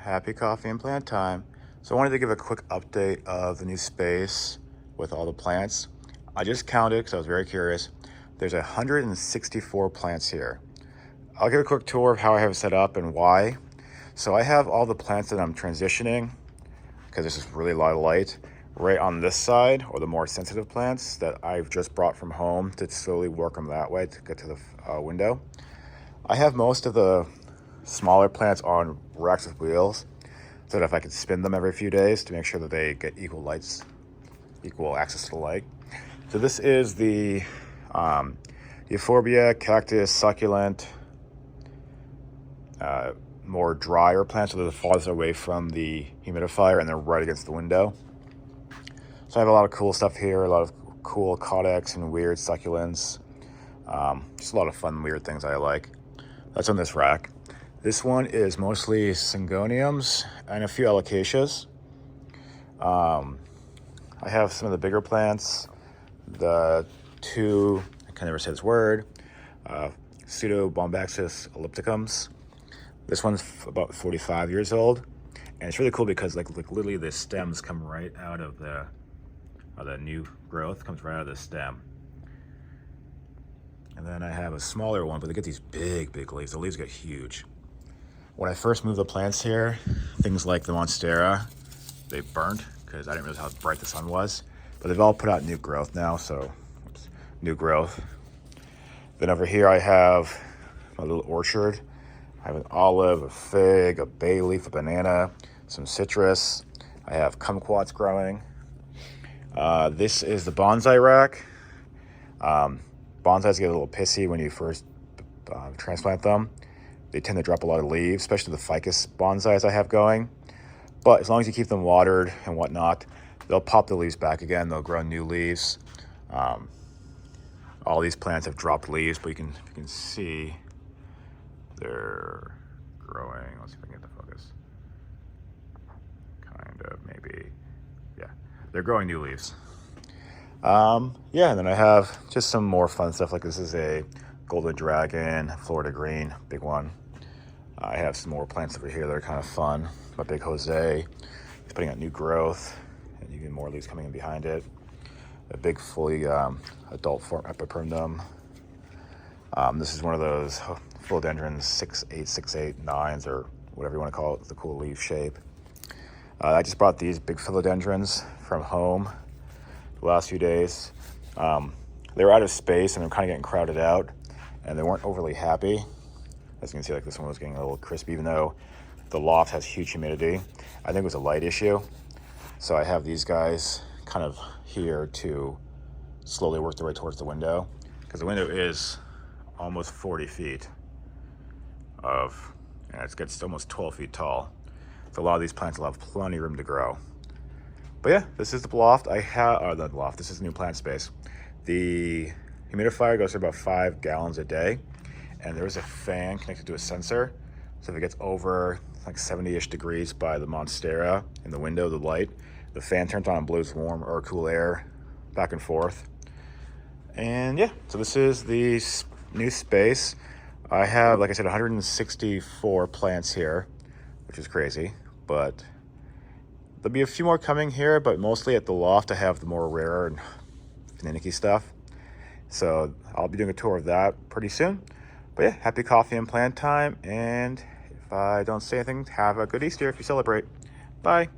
Happy coffee and plant time. So I wanted to give a quick update of the new space with all the plants. I just counted because I was very curious. There's 164 plants here. I'll give a quick tour of how I have it set up and why. So I have all the plants that I'm transitioning, because this is really a lot of light, right on this side, or the more sensitive plants that I've just brought from home to slowly work them that way to get to the window. I have most of the smaller plants on racks with wheels, so that if I could spin them every few days to make sure that they get equal access to the light. So this is the Euphorbia cactus succulent, more drier plants, so they're the farthest away from the humidifier and they're right against the window. So I have a lot of cool stuff here, a lot of cool caudex and weird succulents. Just a lot of fun, weird things I like. That's on this rack. This one is mostly syngoniums and a few alocasias. I have some of the bigger plants, the two, I can never say this word, Pseudobombaxis ellipticums. This one's about 45 years old, and it's really cool because like literally the stems come right out of the new growth, comes right out of the stem. And then I have a smaller one, but they get these big leaves. The leaves get huge. When I first moved the plants here, things like the Monstera, they burnt because I didn't realize how bright the sun was. But they've all put out new growth now, so new growth. Then over here I have my little orchard. I have an olive, a fig, a bay leaf, a banana, some citrus. I have kumquats growing. This is the bonsai rack. Bonsais get a little pissy when you first transplant them. They tend to drop a lot of leaves, especially the ficus bonsais I have going. But as long as you keep them watered and whatnot, they'll pop the leaves back again. They'll grow new leaves. All these plants have dropped leaves, but you can see they're growing. Let's see if I can get the focus. Kind of, maybe. Yeah, they're growing new leaves. Yeah, and then I have just some more fun stuff. Like this is a golden dragon, Florida green, big one. I have some more plants over here that are kind of fun. My big Jose, he's putting out new growth, and you get more leaves coming in behind it. A big fully adult form Epipremnum. This is one of those philodendrons 68689s or whatever you want to call it, the cool leaf shape. I just brought these big philodendrons from home the last few days. They were out of space and they're kind of getting crowded out, and they weren't overly happy. As you can see, like this one was getting a little crispy, even though the loft has huge humidity. I think it was a light issue. So I have these guys kind of here to slowly work their way towards the window, because the window is almost 40 feet and it gets almost 12 feet tall. So a lot of these plants will have plenty of room to grow. But yeah, this is the loft. This is the new plant space. The humidifier goes to about 5 gallons a day, and there is a fan connected to a sensor. So if it gets over like 70-ish degrees by the Monstera in the window, the light, the fan turns on and blows warm or cool air back and forth. And yeah, so this is the new space. I have, like I said, 164 plants here, which is crazy, but there'll be a few more coming here, but mostly at the loft I have the more rare and finicky stuff. So I'll be doing a tour of that pretty soon. But yeah, happy coffee and plant time. And if I don't say anything, have a good Easter if you celebrate. Bye.